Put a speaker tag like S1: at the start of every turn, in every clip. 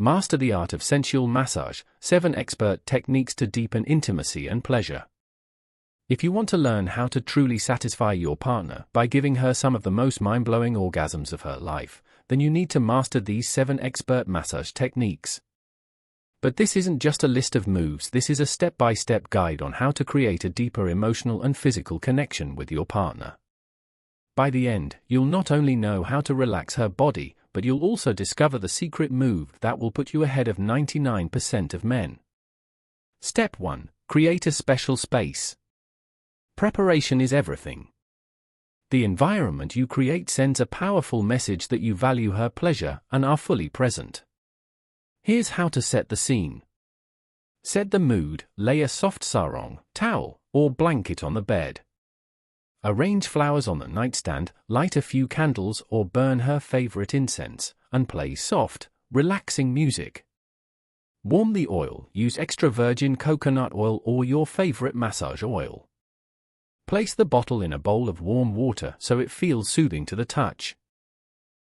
S1: Master the art of sensual massage, 7 expert techniques to deepen intimacy and pleasure. If you want to learn how to truly satisfy your partner by giving her some of the most mind-blowing orgasms of her life, then you need to master these 7 expert massage techniques. But this isn't just a list of moves, this is a step-by-step guide on how to create a deeper emotional and physical connection with your partner. By the end, you'll not only know how to relax her body, but you'll also discover the secret move that will put you ahead of 99% of men. Step 1. Create a special space. Preparation is everything. The environment you create sends a powerful message that you value her pleasure and are fully present. Here's how to set the scene. Set the mood, lay a soft sarong, towel, or blanket on the bed. Arrange flowers on the nightstand, light a few candles or burn her favorite incense, and play soft, relaxing music. Warm the oil, use extra virgin coconut oil or your favorite massage oil. Place the bottle in a bowl of warm water so it feels soothing to the touch.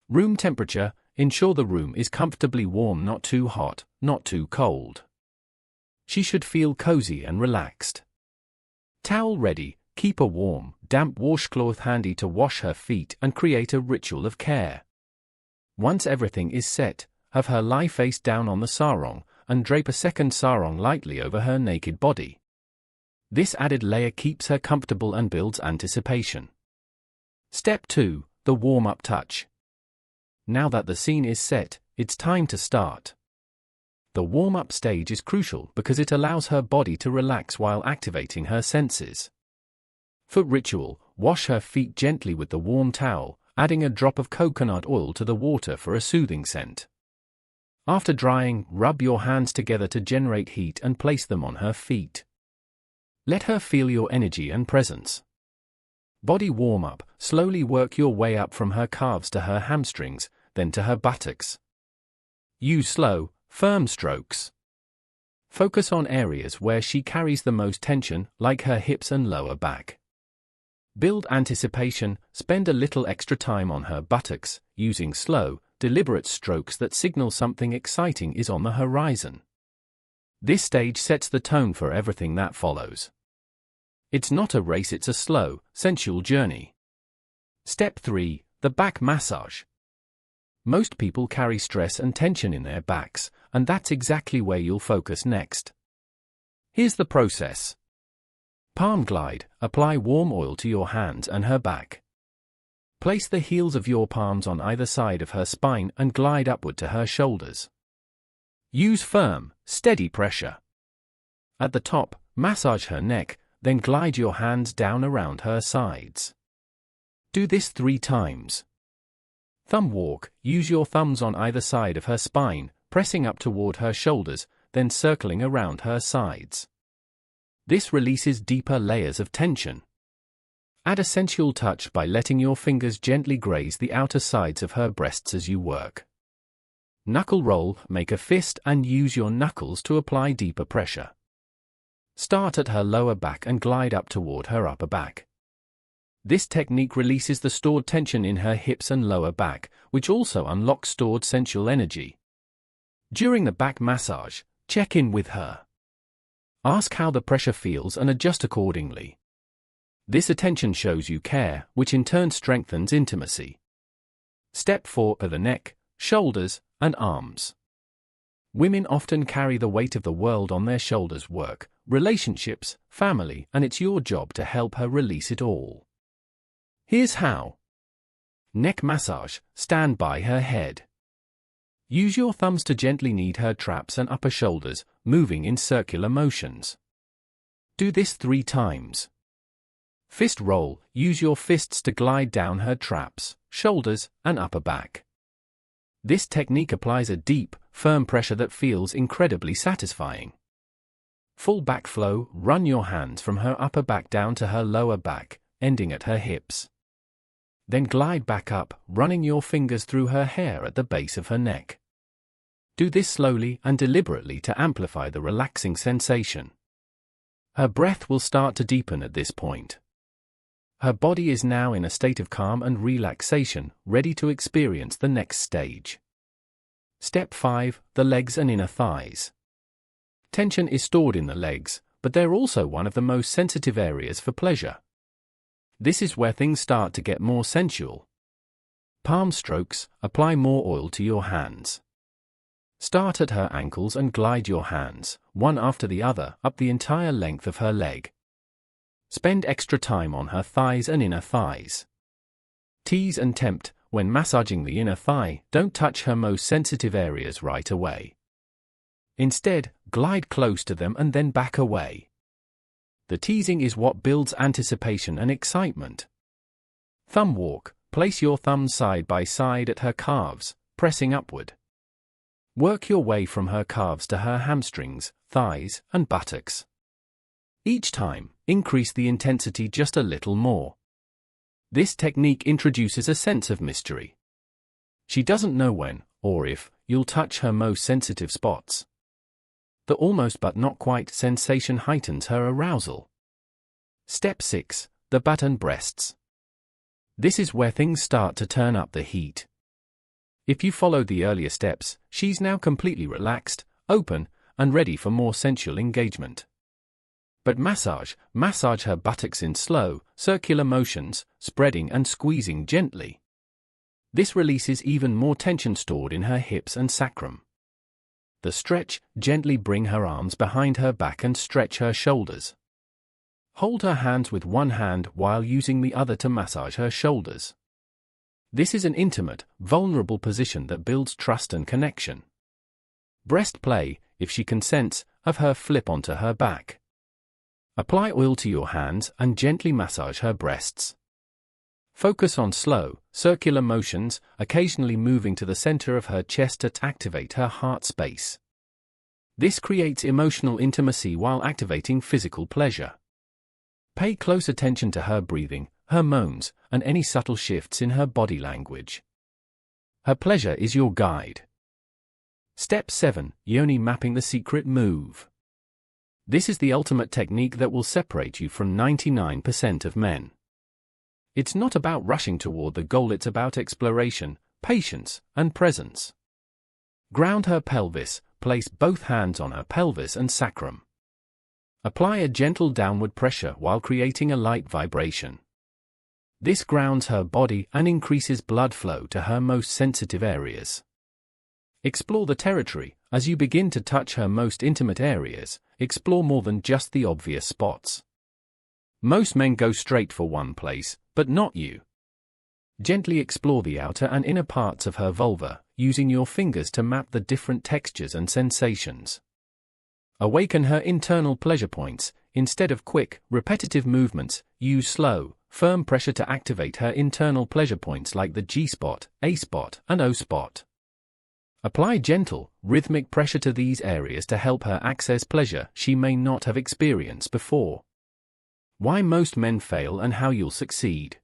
S1: Room temperature, ensure the room is comfortably warm, not too hot, not too cold. She should feel cozy and relaxed. Towel ready, keep a warm, damp washcloth handy to wash her feet and create a ritual of care. Once everything is set, have her lie face down on the sarong and drape a second sarong lightly over her naked body. This added layer keeps her comfortable and builds anticipation. Step 2. The warm-up touch. Now that the scene is set, it's time to start. The warm-up stage is crucial because it allows her body to relax while activating her senses. Foot ritual, wash her feet gently with the warm towel, adding a drop of coconut oil to the water for a soothing scent. After drying, rub your hands together to generate heat and place them on her feet. Let her feel your energy and presence. Body warm-up, slowly work your way up from her calves to her hamstrings, then to her buttocks. Use slow, firm strokes. Focus on areas where she carries the most tension, like her hips and lower back. Build anticipation, spend a little extra time on her buttocks, using slow, deliberate strokes that signal something exciting is on the horizon. This stage sets the tone for everything that follows. It's not a race, it's a slow, sensual journey. Step 3. The back massage. Most people carry stress and tension in their backs, and that's exactly where you'll focus next. Here's the process. Palm glide, apply warm oil to your hands and her back. Place the heels of your palms on either side of her spine and glide upward to her shoulders. Use firm, steady pressure. At the top, massage her neck, then glide your hands down around her sides. Do this 3 times. Thumb walk, use your thumbs on either side of her spine, pressing up toward her shoulders, then circling around her sides. This releases deeper layers of tension. Add a sensual touch by letting your fingers gently graze the outer sides of her breasts as you work. Knuckle roll, make a fist and use your knuckles to apply deeper pressure. Start at her lower back and glide up toward her upper back. This technique releases the stored tension in her hips and lower back, which also unlocks stored sensual energy. During the back massage, check in with her. Ask how the pressure feels and adjust accordingly. This attention shows you care, which in turn strengthens intimacy. Step 4 are the neck, shoulders, and arms. Women often carry the weight of the world on their shoulders: work, relationships, family, and it's your job to help her release it all. Here's how. Neck massage, stand by her head. Use your thumbs to gently knead her traps and upper shoulders, moving in circular motions. Do this 3 times. Fist roll, use your fists to glide down her traps, shoulders, and upper back. This technique applies a deep, firm pressure that feels incredibly satisfying. Full back flow, run your hands from her upper back down to her lower back, ending at her hips. Then glide back up, running your fingers through her hair at the base of her neck. Do this slowly and deliberately to amplify the relaxing sensation. Her breath will start to deepen at this point. Her body is now in a state of calm and relaxation, ready to experience the next stage. Step 5. The legs and inner thighs. Tension is stored in the legs, but they're also one of the most sensitive areas for pleasure. This is where things start to get more sensual. Palm strokes. Apply more oil to your hands. Start at her ankles and glide your hands, one after the other, up the entire length of her leg. Spend extra time on her thighs and inner thighs. Tease and tempt. When massaging the inner thigh, don't touch her most sensitive areas right away. Instead, glide close to them and then back away. The teasing is what builds anticipation and excitement. Thumb walk. Place your thumbs side by side at her calves, pressing upward. Work your way from her calves to her hamstrings, thighs, and buttocks. Each time, increase the intensity just a little more. This technique introduces a sense of mystery. She doesn't know when, or if, you'll touch her most sensitive spots. The almost but not quite sensation heightens her arousal. Step 6. The butt and breasts. This is where things start to turn up the heat. If you followed the earlier steps, she's now completely relaxed, open, and ready for more sensual engagement. But massage her buttocks in slow, circular motions, spreading and squeezing gently. This releases even more tension stored in her hips and sacrum. The stretch. Gently bring her arms behind her back and stretch her shoulders. Hold her hands with one hand while using the other to massage her shoulders. This is an intimate, vulnerable position that builds trust and connection. Breast play. If she consents, have her flip onto her back. Apply oil to your hands and gently massage her breasts. Focus on slow, circular motions, occasionally moving to the center of her chest to activate her heart space. This creates emotional intimacy while activating physical pleasure. Pay close attention to her breathing, her moans, and any subtle shifts in her body language. Her pleasure is your guide. Step 7. Yoni mapping, the secret move. This is the ultimate technique that will separate you from 99% of men. It's not about rushing toward the goal, it's about exploration, patience, and presence. Ground her pelvis. Place both hands on her pelvis and sacrum. Apply a gentle downward pressure while creating a light vibration. This grounds her body and increases blood flow to her most sensitive areas. Explore the territory. As you begin to touch her most intimate areas, explore more than just the obvious spots. Most men go straight for one place, but not you. Gently explore the outer and inner parts of her vulva, using your fingers to map the different textures and sensations. Awaken her internal pleasure points. Instead of quick, repetitive movements, use slow, firm pressure to activate her internal pleasure points like the G-spot, A-spot, and O-spot. Apply gentle, rhythmic pressure to these areas to help her access pleasure she may not have experienced before. Why most men fail and how you'll succeed.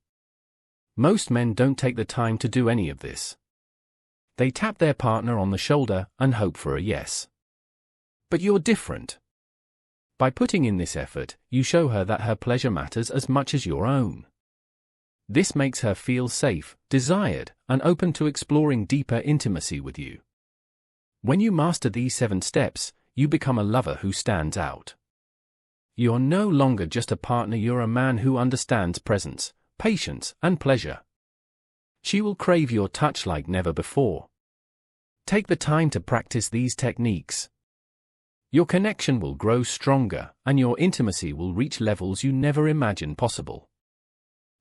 S1: Most men don't take the time to do any of this. They tap their partner on the shoulder and hope for a yes. But you're different. By putting in this effort, you show her that her pleasure matters as much as your own. This makes her feel safe, desired, and open to exploring deeper intimacy with you. When you master these 7 steps, you become a lover who stands out. You're no longer just a partner, you're a man who understands presence, patience, and pleasure. She will crave your touch like never before. Take the time to practice these techniques. Your connection will grow stronger, and your intimacy will reach levels you never imagined possible.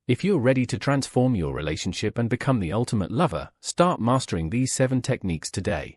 S1: If you're ready to transform your relationship and become the ultimate lover, start mastering these 7 techniques today.